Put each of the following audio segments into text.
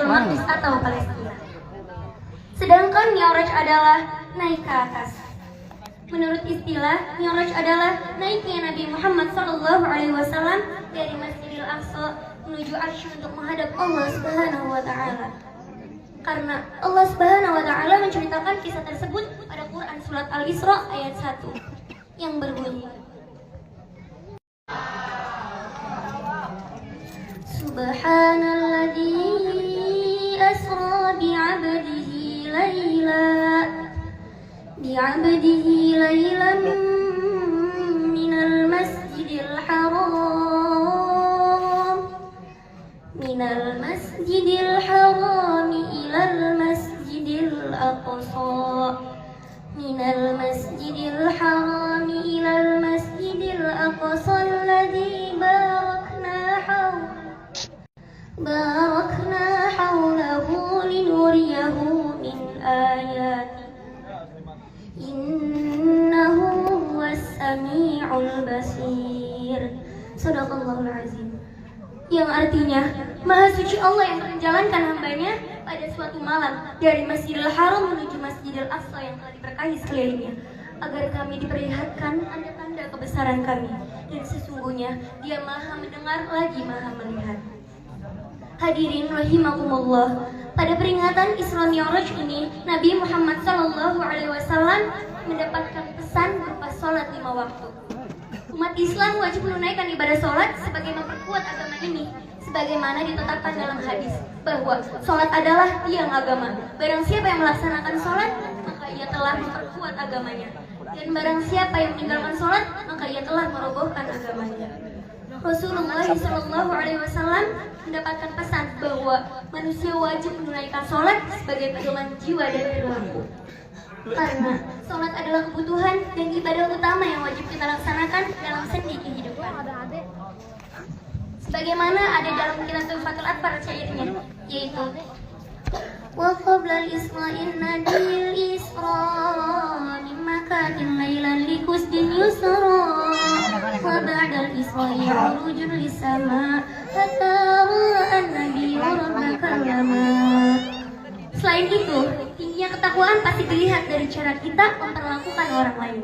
Maqdis atau Palestina. Sedangkan Mi'raj adalah naik ke atas. Menurut istilah, Mi'raj adalah naiknya Nabi Muhammad SAW dari Masjidil Aqsa menuju Arsy untuk menghadap Allah Subhanahu wa taala. Karena Allah Subhanahu wa taala menceritakan kisah tersebut pada Quran surat Al-Isra ayat 1 yang berbunyi, Subhanalladzi asra bi'abdihi laylan minal masjidil haram ilal masjidil aqsa alladzi barakna hawlahu linuriyahu min ayatina innahu huwas sami'ul basir. Shadaqallahul azim. Yang artinya, Maha Suci Allah yang menjalankan hambanya pada suatu malam dari Masjidil Haram menuju Masjidil Aqsa yang telah diberkahi sekelilingnya, agar kami diperlihatkan tanda-tanda kebesaran kami, dan sesungguhnya Dia Maha mendengar lagi Maha melihat. Hadirin rahimakumullah, pada peringatan Isra Mi'raj ini, Nabi Muhammad SAW mendapatkan pesan berupa sholat 5 waktu. Umat Islam wajib menunaikan ibadah sholat sebagai memperkuat agama ini, sebagaimana ditetapkan dalam hadis bahwa sholat adalah tiang agama. Barang siapa yang melaksanakan sholat, maka ia telah memperkuat agamanya. Dan barang siapa yang meninggalkan sholat, maka ia telah merobohkan agamanya. Rasulullah SAW mendapatkan pesan bahwa manusia wajib menunaikan sholat sebagai pedoman jiwa dan perilaku. Karena sholat adalah kebutuhan dan ibadah utama yang wajib kita laksanakan dalam sendi kehidupan. Sebagaimana ada dalam kitab Tuhfatul Atfal syairnya, yaitu wa qabla al-isra'in nadil isra' min makanin laylan likusdin yusra wa ba'da al-isra'i urujun lisama hatta ra'an nabi rabbaka lama. Selain itu, tingginya ketakwaan pasti dilihat dari cara kita memperlakukan orang lain.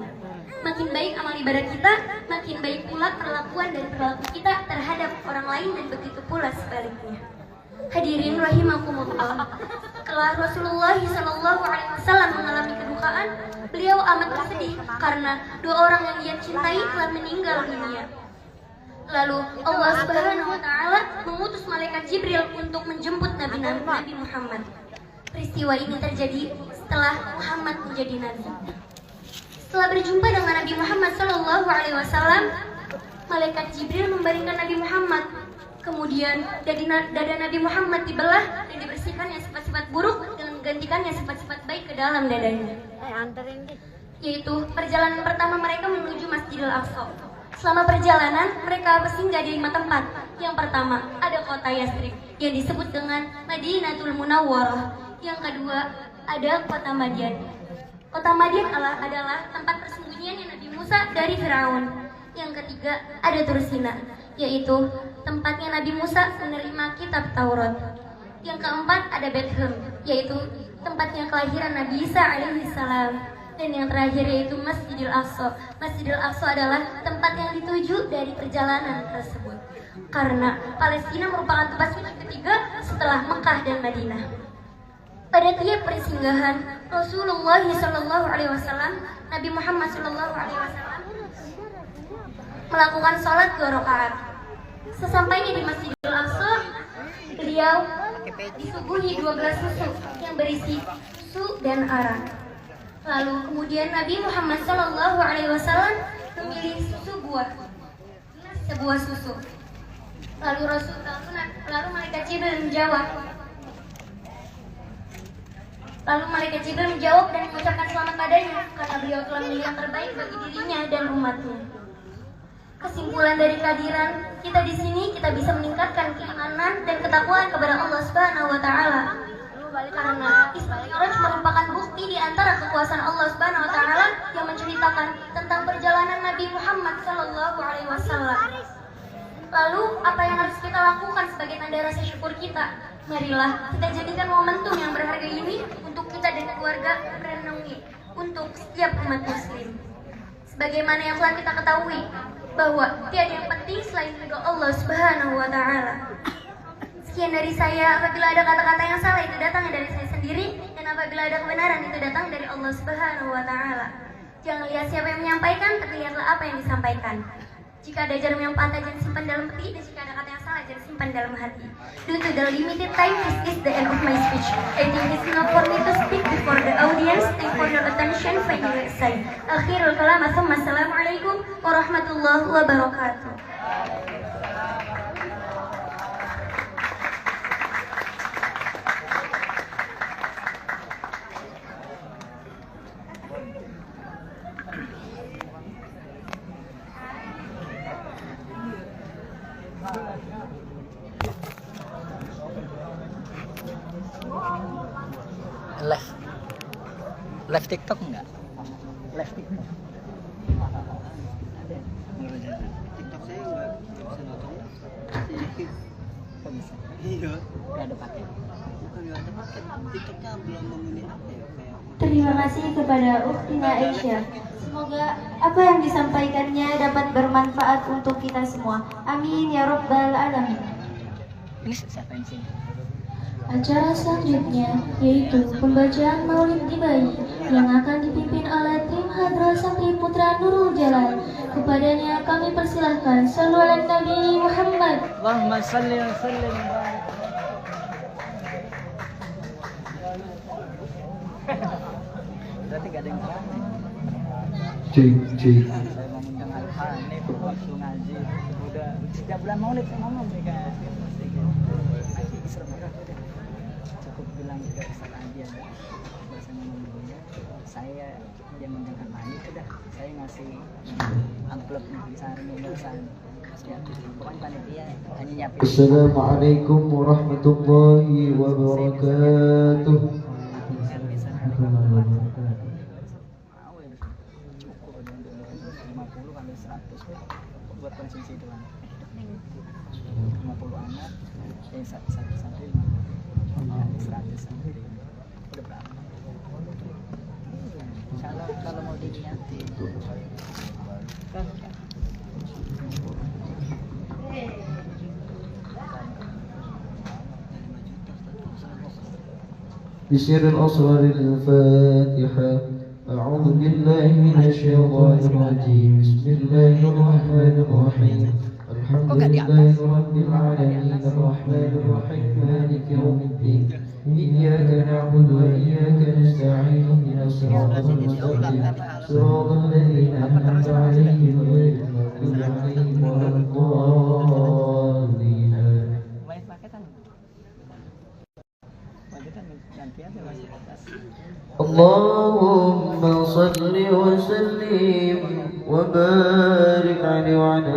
Makin baik amal ibadah kita, makin baik pula perlakuan dan perilaku kita terhadap orang lain, dan begitu pula sebaliknya. Hadirin rahimakumullah, setelah Rasulullah SAW mengalami kedukaan, beliau amat bersedih karena 2 orang yang dia cintai telah meninggal dunia. Lalu Allah Subhanahu wa taala mengutus malaikat Jibril untuk menjemput Nabi Muhammad. Peristiwa ini terjadi setelah Muhammad menjadi nabi. Setelah berjumpa dengan Nabi Muhammad SAW, malaikat Jibril membaringkan Nabi Muhammad. Kemudian dada Nabi Muhammad dibelah dan dibersihkannya sifat-sifat buruk dengan menggantikannya sifat-sifat baik ke dalam dadanya. Yaitu perjalanan pertama mereka menuju Masjidil Aqsa. Selama perjalanan mereka bersinggah di 5 tempat. Yang pertama ada kota Yasrib yang disebut dengan Madinatul Munawwarah. Yang kedua ada kota Madian. Kota Madian adalah tempat persembunyian Nabi Musa dari Firaun. Yang ketiga ada Tursina, yaitu tempatnya Nabi Musa menerima kitab Taurat. Yang keempat ada Bethlehem, yaitu tempatnya kelahiran Nabi Isa alaihissalam. Dan yang terakhir yaitu Masjidil Aqsa. Masjidil Aqsa adalah tempat yang dituju dari perjalanan tersebut, karena Palestina merupakan tempat suci ketiga setelah Mekah dan Madinah. Pada tiap persinggahan Rasulullah SAW, Nabi Muhammad SAW melakukan sholat 2 rakaat. Sesampainya di Masjidil Aqsa, beliau disuguhi 2 gelas susu yang berisi susu dan arak. Lalu kemudian Nabi Muhammad SAW memilih susu buah, sebuah susu. Lalu malaikat Jibril menjawab dan mengucapkan selamat padanya karena beliau telah memilih yang terbaik bagi dirinya dan umatnya. Kesimpulan dari kehadiran kita di sini, kita bisa meningkatkan keimanan dan ketakwaan kepada Allah Subhanahu wa taala. Karena Isra Mi'raj merupakan bukti di antara kekuasaan Allah Subhanahu wa taala yang menceritakan tentang perjalanan Nabi Muhammad SAW. Lalu apa yang harus kita lakukan sebagai tanda rasa syukur kita? Marilah kita jadikan momentum yang berharga ini untuk kita dan keluarga merenungi untuk setiap umat muslim. Sebagaimana yang telah kita ketahui bahwa tiada yang penting selain ridho Allah Subhanahu wa taala. Sekian dari saya. Apabila ada kata-kata yang salah itu datang dari saya sendiri, dan apabila ada kebenaran itu datang dari Allah Subhanahu wa taala. Jangan lihat siapa yang menyampaikan, tapi lihatlah apa yang disampaikan. Jika ada jarum yang patah, jangan simpan dalam peti, dan jika ada kata yang salah, jangan simpan dalam hati. Due to the limited time, this is the end of my speech. I think it's enough for me to speak before the audience. Thank for your attention. Find you next time. Akhirul kalam. Assalamualaikum warahmatullahi wabarakatuh. Live TikTok enggak? Live TikTok. Ada. TikTok saya enggak bisa nonton. Kok bisa? Iya. Enggak ada paket. Bukan enggak ada paket. TikToknya belum memenuhi apa ya? Terima kasih kepada Uktina Aisyah. Semoga apa yang disampaikannya dapat bermanfaat untuk kita semua. Amin ya rabbal alamin. Ini siapa yang sini? Acara selanjutnya yaitu pembacaan Maulid di Bayi yang akan dipimpin oleh tim Hadra Santri Putra Nurul Jalal. Kepadanya kami persilahkan. Shallu ala Nabi Muhammad. Allahumma shalli wa sallim. Berarti gak ada yang salah. Cik. Saya mengundang Alfa, ini waktu ngaji. Udah setiap bulan Maulid saya ngomong sih kan. Ngaji Isra Mi'raj udah. Cukup bilang juga Ustaz Adi ada. Saya ngomong dulunya. Saya dia mengundang Alfa, udah. Saya ngasih amplop nih disaring urusan. Ya, pokoknya panitia hanya nyiapin. Assalamualaikum warahmatullahi wabarakatuh. Buat konsumsi doang 50 anak yang satu santri 100 santri udah berapa kalau mau diniati kan بسر الأسرار الفاتحة أعوذ بالله من الشيطان الرجيم بسم الله الرحمن الرحيم الحمد لله رب العالمين الرحمن الرحيم مالك يوم الدين إياك نعبد وإياك نستعين اهدنا الصراط المستقيم صراط الذين أنعمت عليهم غير المغضوب عليهم ولا الضالين. اللهم صل وسلم وبارك عليه وعلى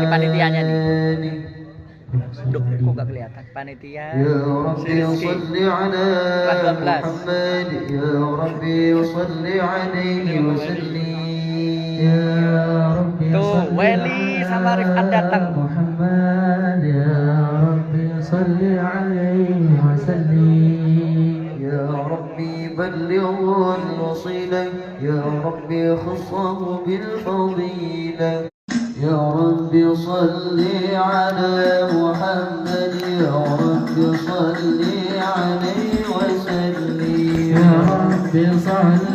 panitianya nih آله. kok gak kelihatan panitia يا ربي صل على محمد يا ربي صل عليه وسلم يا ربي tuh Weli sama Rifat datang محمد يا ربي صل عليه وسلم يا ربي بلغه الوصيلة يا ربي خصه بالفضيلة يا ربي صل على محمد يا ربي صل عليه وسلم يا ربي صل